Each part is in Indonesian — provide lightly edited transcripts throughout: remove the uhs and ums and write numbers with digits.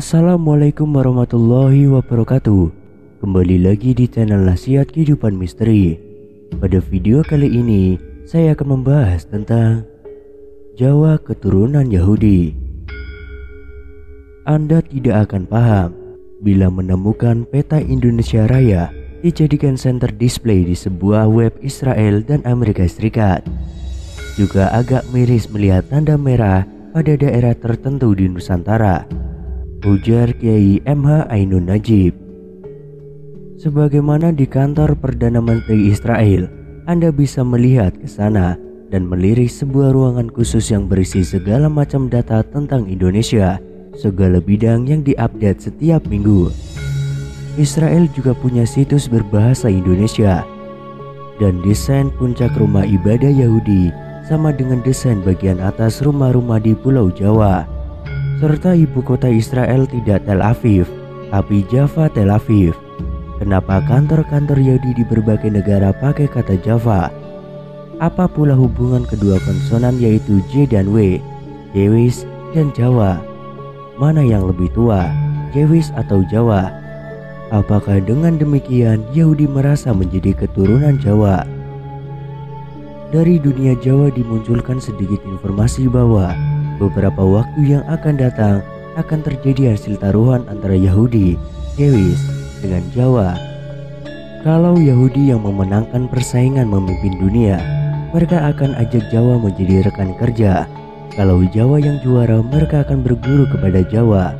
Assalamualaikum warahmatullahi wabarakatuh. Kembali lagi di channel Nasihat Kehidupan Misteri. Pada video kali ini saya akan membahas tentang Jawa keturunan Yahudi. Anda tidak akan paham bila menemukan peta Indonesia Raya dijadikan center display di sebuah web Israel dan Amerika Serikat. Juga agak miris melihat tanda merah pada daerah tertentu di Nusantara, ujar Kiai MH Ainun Najib. Sebagaimana di kantor Perdana Menteri Israel, Anda bisa melihat ke sana dan melirik sebuah ruangan khusus yang berisi segala macam data tentang Indonesia, segala bidang yang diupdate setiap minggu. Israel juga punya situs berbahasa Indonesia, dan desain puncak rumah ibadah Yahudi sama dengan desain bagian atas rumah-rumah di Pulau Jawa. Serta ibu kota Israel tidak Tel Aviv, tapi Java Tel Aviv. Kenapa kantor-kantor Yahudi di berbagai negara pakai kata Java? Apa pula hubungan kedua konsonan yaitu J dan W, Jewish dan Jawa? Mana yang lebih tua, Jewish atau Jawa? Apakah dengan demikian Yahudi merasa menjadi keturunan Jawa? Dari dunia Jawa dimunculkan sedikit informasi bahwa beberapa waktu yang akan datang akan terjadi hasil taruhan antara Yahudi, Jewish dengan Jawa. Kalau Yahudi yang memenangkan persaingan memimpin dunia, mereka akan ajak Jawa menjadi rekan kerja. Kalau Jawa yang juara, mereka akan berguru kepada Jawa.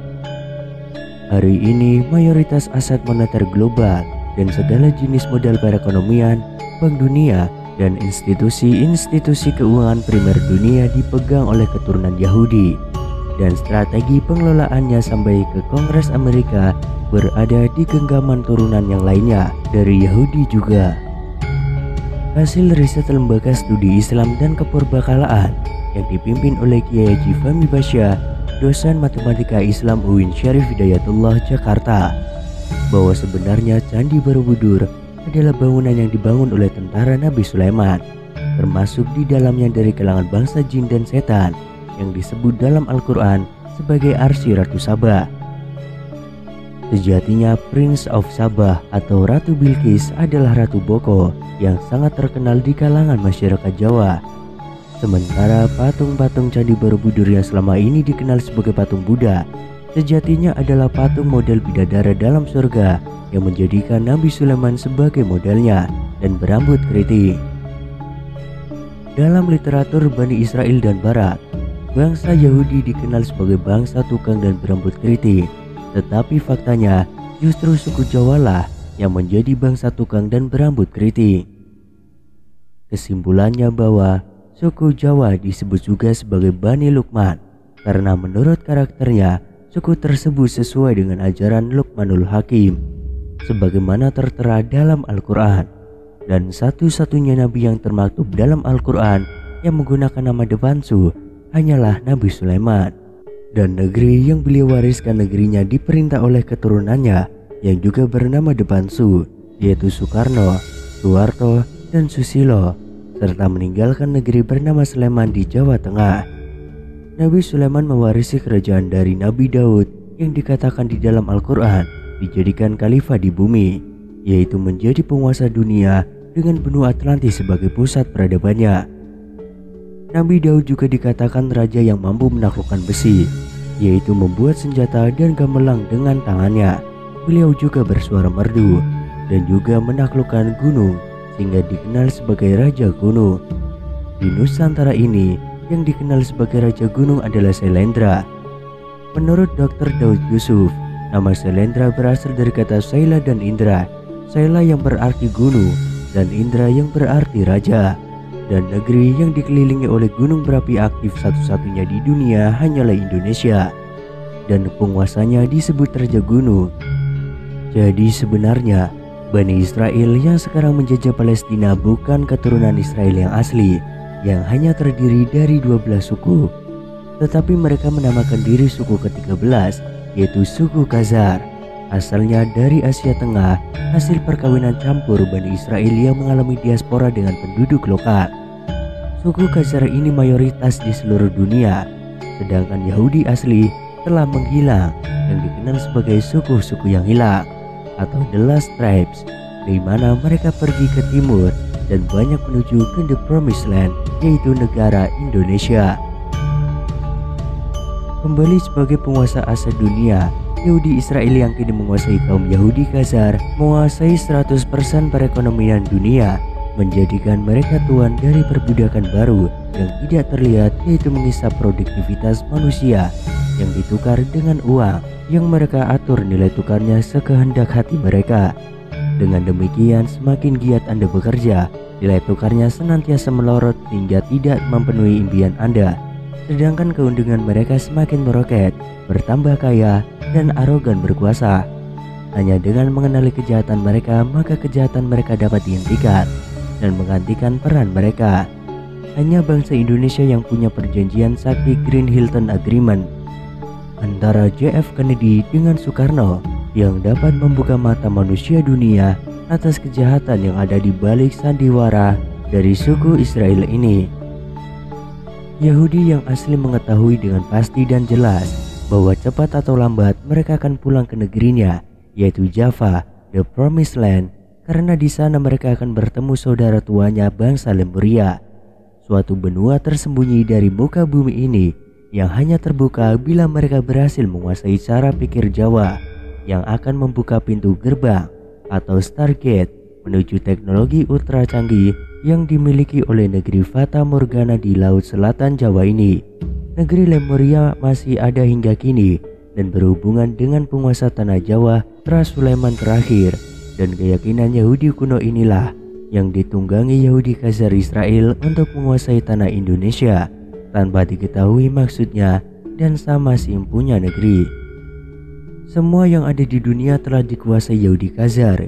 Hari ini mayoritas aset moneter global dan segala jenis modal perekonomian, Bank Dunia, dan institusi-institusi keuangan primer dunia dipegang oleh keturunan Yahudi, dan strategi pengelolaannya sampai ke Kongres Amerika berada di genggaman turunan yang lainnya dari Yahudi juga. Hasil riset Lembaga Studi Islam dan Kepurbakalaan yang dipimpin oleh Kiai Haji Fahmi Basyah, dosen matematika Islam UIN Syarif Hidayatullah Jakarta, bahwa sebenarnya Candi Borobudur adalah bangunan yang dibangun oleh tentara Nabi Sulaiman, termasuk di dalamnya dari kalangan bangsa jin dan setan yang disebut dalam Al-Quran sebagai Arsy Ratu Sabah. Sejatinya Prince of Sabah atau Ratu Bilqis adalah Ratu Boko yang sangat terkenal di kalangan masyarakat Jawa. Sementara patung-patung Candi Borobudur yang selama ini dikenal sebagai patung Buddha, sejatinya adalah patung model bidadara dalam surga yang menjadikan Nabi Sulaiman sebagai modelnya dan berambut keriting. Dalam literatur Bani Israel dan Barat, bangsa Yahudi dikenal sebagai bangsa tukang dan berambut keriting, tetapi faktanya justru suku Jawa lah yang menjadi bangsa tukang dan berambut keriting. Kesimpulannya bahwa suku Jawa disebut juga sebagai Bani Luqman karena menurut karakternya suku tersebut sesuai dengan ajaran Luqmanul Hakim sebagaimana tertera dalam Al-Quran, dan satu-satunya nabi yang termaktub dalam Al-Quran yang menggunakan nama Devansu hanyalah Nabi Sulaiman, dan negeri yang beliau wariskan negerinya diperintah oleh keturunannya yang juga bernama Devansu, yaitu Soekarno, Soeharto, dan Susilo, serta meninggalkan negeri bernama Sleman di Jawa Tengah. Nabi Sulaiman mewarisi kerajaan dari Nabi Daud yang dikatakan di dalam Al-Quran dijadikan khalifah di bumi, yaitu menjadi penguasa dunia dengan benua Atlantis sebagai pusat peradabannya. Nabi Daud juga dikatakan raja yang mampu menaklukkan besi, yaitu membuat senjata dan gamelan dengan tangannya. Beliau juga bersuara merdu dan juga menaklukkan gunung sehingga dikenal sebagai Raja Gunung. Di Nusantara ini yang dikenal sebagai Raja Gunung adalah Sailendra. Menurut Dr. Daud Yusuf, nama Sailendra berasal dari kata Saila dan Indra. Saila yang berarti gunung dan Indra yang berarti raja. Dan negeri yang dikelilingi oleh gunung berapi aktif satu-satunya di dunia hanyalah Indonesia, dan penguasanya disebut Raja Gunung. Jadi sebenarnya Bani Israel yang sekarang menjajah Palestina bukan keturunan Israel yang asli, yang hanya terdiri dari 12 suku, tetapi mereka menamakan diri suku ke-13, yaitu suku Khazar. Asalnya dari Asia Tengah, hasil perkawinan campur Bani Israel yang mengalami diaspora dengan penduduk lokal. Suku Khazar ini mayoritas di seluruh dunia, sedangkan Yahudi asli telah menghilang yang dikenal sebagai suku-suku yang hilang atau The Lost Tribes, di mana mereka pergi ke timur dan banyak menuju ke The Promised Land, yaitu negara Indonesia. Kembali sebagai penguasa Asia dunia, Yahudi Israel yang kini menguasai kaum Yahudi Khazar menguasai 100% perekonomian dunia, menjadikan mereka tuan dari perbudakan baru yang tidak terlihat, yaitu mengisap produktivitas manusia yang ditukar dengan uang yang mereka atur nilai tukarnya sekehendak hati mereka. Dengan demikian, semakin giat Anda bekerja, nilai tukarnya senantiasa melorot hingga tidak memenuhi impian Anda. Sedangkan keuntungan mereka semakin meroket, bertambah kaya, dan arogan berkuasa. Hanya dengan mengenali kejahatan mereka, maka kejahatan mereka dapat dihentikan dan menggantikan peran mereka. Hanya bangsa Indonesia yang punya perjanjian sakti Green Hilton Agreement antara JF Kennedy dengan Soekarno yang dapat membuka mata manusia dunia atas kejahatan yang ada di balik sandiwara dari suku Israel ini. Yahudi yang asli mengetahui dengan pasti dan jelas bahwa cepat atau lambat mereka akan pulang ke negerinya, yaitu Java, The Promised Land, karena di sana mereka akan bertemu saudara tuanya bangsa Lemuria, suatu benua tersembunyi dari muka bumi ini yang hanya terbuka bila mereka berhasil menguasai cara pikir Jawa yang akan membuka pintu gerbang atau Stargate menuju teknologi ultra canggih yang dimiliki oleh negeri Fata Morgana di Laut Selatan Jawa ini. Negeri Lemuria masih ada hingga kini dan berhubungan dengan penguasa tanah Jawa Ras Sulaiman terakhir, dan keyakinan Yahudi kuno inilah yang ditunggangi Yahudi Khazar Israel untuk menguasai tanah Indonesia tanpa diketahui maksudnya dan sama simpunya negeri. Semua yang ada di dunia telah dikuasai Yahudi Khazar,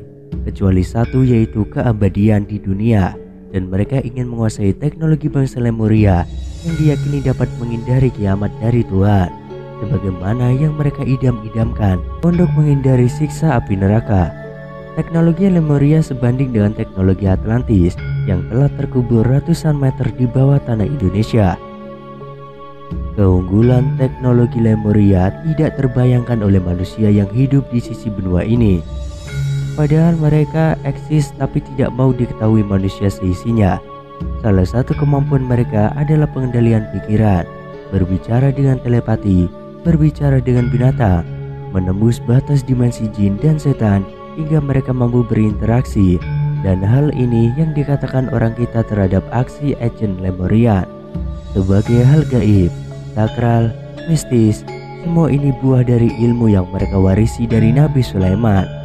kecuali satu, yaitu keabadian di dunia, dan mereka ingin menguasai teknologi bangsa Lemuria yang diyakini dapat menghindari kiamat dari Tuhan, sebagaimana yang mereka idam-idamkan untuk menghindari siksa api neraka. Teknologi Lemuria sebanding dengan teknologi Atlantis yang telah terkubur ratusan meter di bawah tanah Indonesia. Keunggulan teknologi Lemuria tidak terbayangkan oleh manusia yang hidup di sisi benua ini. Padahal mereka eksis tapi tidak mau diketahui manusia seisinya. Salah satu kemampuan mereka adalah pengendalian pikiran, berbicara dengan telepati, berbicara dengan binatang, menembus batas dimensi jin dan setan hingga mereka mampu berinteraksi. Dan hal ini yang dikatakan orang kita terhadap aksi agen Lemurian sebagai hal gaib, sakral, mistis. Semua ini buah dari ilmu yang mereka warisi dari Nabi Sulaiman.